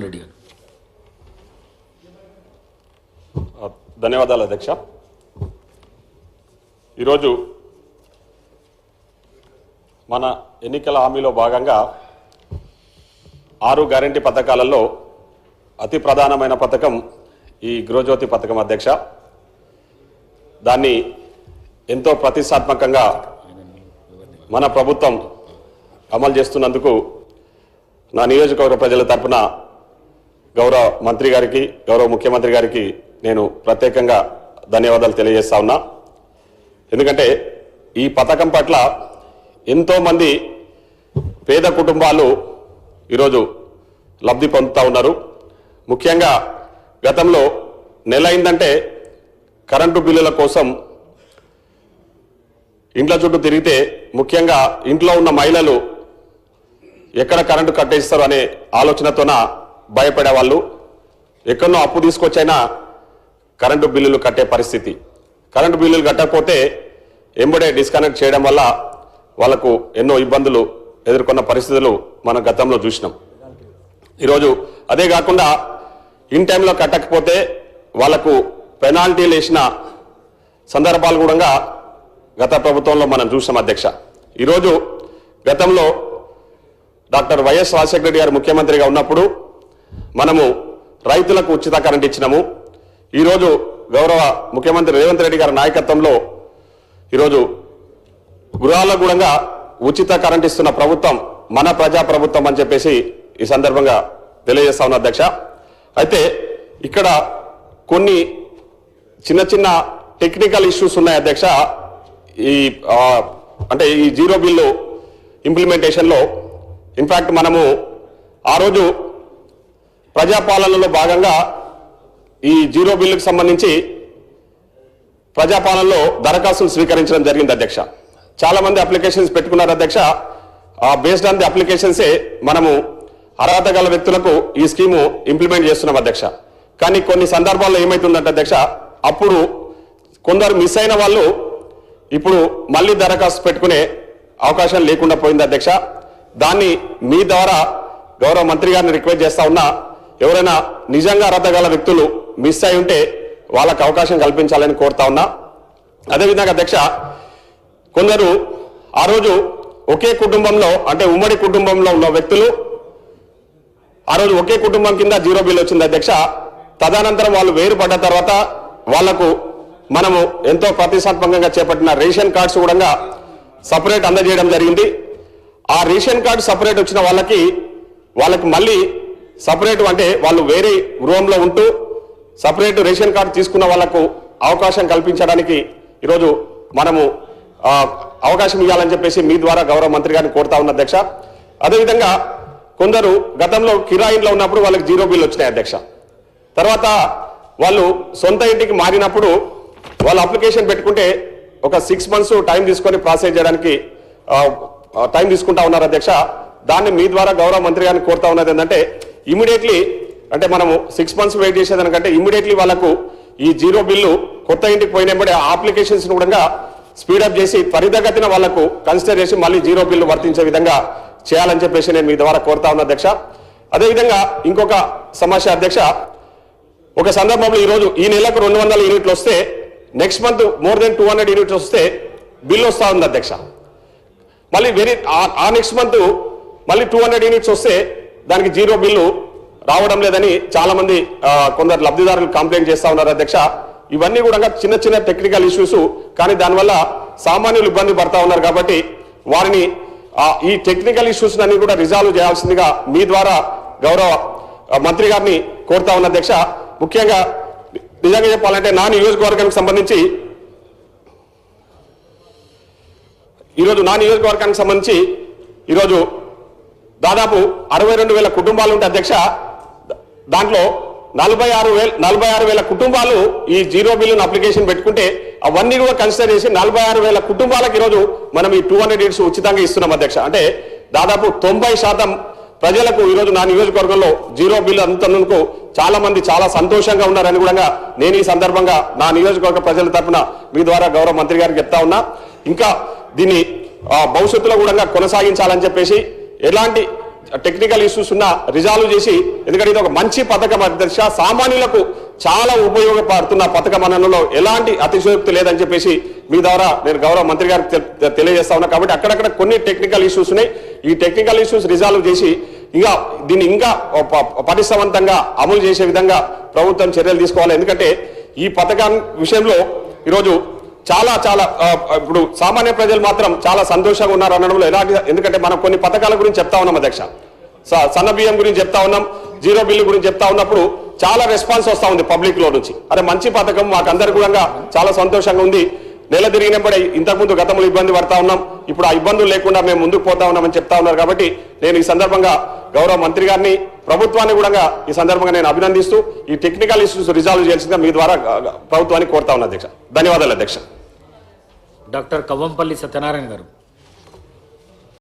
రెడ్డి గారు. ధన్యవాదాలు అధ్యక్ష. ఈరోజు మన ఎన్నికల హామీలో భాగంగా 6 గ్యారెంటీ పథకాలలో అతి ప్రధానమైన పథకం ఈ గృహజ్యోతి పథకం అధ్యక్ష. దాన్ని ఎంతో ప్రతిష్టాత్మకంగా మన ప్రభుత్వం అమలు చేస్తున్నందుకు నా నియోజకవర్గ ప్రజల తరపున గౌరవ మంత్రి గారికి, గౌరవ ముఖ్యమంత్రి గారికి నేను ప్రత్యేకంగా ధన్యవాదాలు తెలియజేస్తా ఉన్నా. ఎందుకంటే ఈ పథకం పట్ల ఎంతోమంది పేద కుటుంబాలు ఈరోజు లబ్ధి పొందుతూ ఉన్నారు. ముఖ్యంగా గతంలో నెల అయిందంటే కరెంటు బిల్లుల కోసం ఇండ్ల చుట్టూ తిరిగితే ముఖ్యంగా ఇంట్లో ఉన్న మహిళలు ఎక్కడ కరెంటు కట్టేస్తారు అనే ఆలోచనతోన భయపడేవాళ్ళు. ఎక్కడో అప్పు తీసుకొచ్చైనా కరెంటు బిల్లులు కట్టే పరిస్థితి. కరెంటు బిల్లులు కట్టకపోతే ఎంబడే డిస్కనెక్ట్ చేయడం వల్ల వాళ్లకు ఎన్నో ఇబ్బందులు ఎదుర్కొన్న పరిస్థితులు మనం గతంలో చూసినాం. ఈరోజు అదే కాకుండా ఇన్ టైంలో కట్టకపోతే వాళ్లకు పెనాల్టీలు వేసిన సందర్భాలు కూడా గత ప్రభుత్వంలో మనం చూసాం అధ్యక్ష. ఈరోజు గతంలో డాక్టర్ వైఎస్ రాజశేఖర రెడ్డి గారు ముఖ్యమంత్రిగా ఉన్నప్పుడు మనము రైతులకు ఉచిత కరెంట్ ఇచ్చినాము. ఈరోజు గౌరవ ముఖ్యమంత్రి రేవంత్ రెడ్డి గారి నాయకత్వంలో ఈరోజు గృహాలకు కూడా ఉచిత కరెంట్ ఇస్తున్న ప్రభుత్వం మన ప్రజా ప్రభుత్వం అని చెప్పేసి ఈ సందర్భంగా తెలియజేస్తా ఉన్నా అధ్యక్ష. అయితే ఇక్కడ కొన్ని చిన్న చిన్న టెక్నికల్ ఇష్యూస్ ఉన్నాయి అధ్యక్ష. అంటే ఈ జీరో బిల్లు ఇంప్లిమెంటేషన్లో ఇన్ఫాక్ట్ మనము ఆ రోజు ప్రజాపాలనలో భాగంగా ఈ జీరో బిల్లుకు సంబంధించి ప్రజాపాలనలో దరఖాస్తులు స్వీకరించడం జరిగింది అధ్యక్ష. చాలా మంది అప్లికేషన్స్ పెట్టుకున్నారు అధ్యక్ష. బేస్డ్ ఆన్ ది అప్లికేషన్సే మనము అర్హత గల వ్యక్తులకు ఈ స్కీము ఇంప్లిమెంట్ చేస్తున్నాం అధ్యక్ష. కానీ కొన్ని సందర్భాల్లో ఏమైతుందంటే అధ్యక్ష, అప్పుడు కొందరు మిస్ అయిన వాళ్ళు ఇప్పుడు మళ్ళీ దరఖాస్తు పెట్టుకునే అవకాశం లేకుండా పోయింది అధ్యక్ష. దాన్ని మీ ద్వారా గౌరవ మంత్రి గారిని రిక్వెస్ట్ చేస్తా ఉన్నా, ఎవరైనా నిజంగా అర్హత గల వ్యక్తులు మిస్ అయి ఉంటే వాళ్ళకు అవకాశం కల్పించాలని కోరుతా ఉన్నా. అదేవిధంగా అధ్యక్ష, కొందరు ఆ రోజు ఒకే కుటుంబంలో అంటే ఉమ్మడి కుటుంబంలో ఉన్న వ్యక్తులు ఆ రోజు ఒకే కుటుంబం కింద జీరో బిల్ వచ్చింది అధ్యక్ష. తదనంతరం వాళ్ళు వేరుపడ్డ తర్వాత వాళ్లకు మనము ఎంతో ప్రతిష్టాత్మకంగా చేపట్టిన రేషన్ కార్డ్స్ కూడా సపరేట్ అందజేయడం జరిగింది. ఆ రేషన్ కార్డు సపరేట్ వచ్చిన వాళ్ళకి మళ్ళీ సపరేట్ అంటే వాళ్ళు వేరే గృహంలో ఉంటూ సపరేట్ రేషన్ కార్డు తీసుకున్న వాళ్లకు అవకాశం కల్పించడానికి ఈరోజు మనము అవకాశం ఇవ్వాలని చెప్పేసి మీ ద్వారా గౌరవ మంత్రి గారిని కోరుతా ఉన్న అధ్యక్ష. అదేవిధంగా కొందరు గతంలో కిరాయిలో ఉన్నప్పుడు వాళ్ళకి జీరో బిల్ వచ్చినాయి అధ్యక్ష. తర్వాత వాళ్ళు సొంత ఇంటికి మారినప్పుడు వాళ్ళు అప్లికేషన్ పెట్టుకుంటే ఒక 6 months టైం తీసుకొని ప్రాసెస్ చేయడానికి టైం తీసుకుంటా ఉన్నారు అధ్యక్ష. దాన్ని మీ ద్వారా గౌరవ మంత్రి గారిని కోరుతా ఉన్నది ఏంటంటే ఇమీడియట్లీ అంటే మనము 6 months వెయిట్ చేసేదానికంటే ఇమీడియట్లీ వాళ్ళకు ఈ జీరో బిల్లు కొత్త ఇంటికి పోయినప్పుడే ఆ అప్లికేషన్స్ కూడా స్పీడప్ చేసి త్వరితగతిన వాళ్లకు కన్సిడర్ చేసి మళ్ళీ జీరో బిల్లు వర్తించే విధంగా చేయాలని చెప్పేసి నేను మీ ద్వారా కోరుతా ఉన్నా అధ్యక్ష. అదేవిధంగా ఇంకొక సమస్య అధ్యక్ష, ఒక సందర్భంలో ఈరోజు ఈ నెలకు 200 యూనిట్లు వస్తే next month more than 200 units వస్తే బిల్లు వస్తూ ఉంది అధ్యక్ష. మళ్ళీ ఆ నెక్స్ట్ మంత్ మళ్ళీ 200 యూనిట్స్ వస్తే దానికి జీరో బిల్లు రావడం లేదని చాలా మంది కొందరు లబ్ధిదారులు కంప్లైంట్ చేస్తా ఉన్నారు అధ్యక్ష. ఇవన్నీ కూడా చిన్న చిన్న టెక్నికల్ ఇష్యూస్, కానీ దానివల్ల సామాన్యులు ఇబ్బంది పడతా ఉన్నారు. కాబట్టి వారిని ఈ టెక్నికల్ ఇష్యూస్ అన్ని కూడా రిజాల్వ్ చేయాల్సిందిగా మీ ద్వారా గౌరవ మంత్రి గారిని కోరుతా ఉన్న అధ్యక్ష. ముఖ్యంగా నిజంగా చెప్పాలంటే నా నియోజకవర్గానికి సంబంధించి ఈరోజు దాదాపు 62,000 కుటుంబాలు ఉంటే అధ్యక్ష, దాంట్లో 46,000 కుటుంబాలు ఈ జీరో బిల్లును అప్లికేషన్ పెట్టుకుంటే అవన్నీ కూడా కన్సిడర్ చేసి 46,000 కుటుంబాలకు ఈరోజు మనం ఈ 200 యూనిట్స్ ఉచితంగా ఇస్తున్నాం అధ్యక్ష. అంటే దాదాపు 90% ప్రజలకు ఈరోజు నా నియోజకవర్గంలో జీరో బిల్లు అందుతున్నందుకు చాలా మంది చాలా సంతోషంగా ఉన్నారని కూడా నేను ఈ సందర్భంగా నా నియోజకవర్గ ప్రజల తరఫున మీ ద్వారా గౌరవ మంత్రి గారికి చెప్తా ఉన్నా. ఇంకా దీన్ని భవిష్యత్తులో కూడా కొనసాగించాలని చెప్పేసి ఎలాంటి టెక్నికల్ ఇష్యూస్ ఉన్నా రిజాల్వ్ చేసి, ఎందుకంటే ఇది ఒక మంచి పథకం అధ్యక్ష, సామాన్యులకు చాలా ఉపయోగపడుతున్న పథకం అనడంలో ఎలాంటి అతిశయోక్తి లేదని చెప్పేసి మీ ద్వారా నేను గౌరవ మంత్రి గారికి తెలియజేస్తా ఉన్నా. కాబట్టి అక్కడక్కడ కొన్ని టెక్నికల్ ఇష్యూస్ ఉన్నాయి. ఈ టెక్నికల్ ఇష్యూస్ రిజాల్వ్ చేసి దీన్ని ఇంకా పటిష్టవంతంగా అమలు చేసే విధంగా ప్రభుత్వం చర్యలు తీసుకోవాలి. ఎందుకంటే ఈ పథకం విషయంలో ఈరోజు చాలా ఇప్పుడు సామాన్య ప్రజలు మాత్రం చాలా సంతోషంగా ఉన్నారు అనడంలో ఎలాంటి, ఎందుకంటే మనం కొన్ని పథకాల గురించి చెప్తా ఉన్నాం అధ్యక్ష, సన్న బియ్యం గురించి చెప్తా ఉన్నాం, జీరో బిల్లు గురించి చెప్తా ఉన్నప్పుడు చాలా రెస్పాన్స్ వస్తా ఉంది పబ్లిక్ లో నుంచి. అరే మంచి పథకం, మాకందరు కూడా చాలా సంతోషంగా ఉంది, నెల తిరిగినప్పుడే ఇంతకుముందు గతంలో ఇబ్బంది పడతా ఉన్నాం, ఇప్పుడు ఆ ఇబ్బందులు లేకుండా మేము ముందుకు పోతా ఉన్నామని చెప్తా ఉన్నారు. కాబట్టి నేను ఈ సందర్భంగా గౌరవ మంత్రి గారిని, ప్రభుత్వాన్ని కూడా ఈ సందర్భంగా నేను అభినందిస్తూ ఈ టెక్నికల్ ఇష్యూస్ రిజాల్వ్ చేయాల్సిందిగా మీ ద్వారా ప్రభుత్వాన్ని కోరుతా ఉన్నా అధ్యక్ష. ధన్యవాదాలు అధ్యక్ష. డాక్టర్ కవ్వంపల్లి సత్యనారాయణ గారు.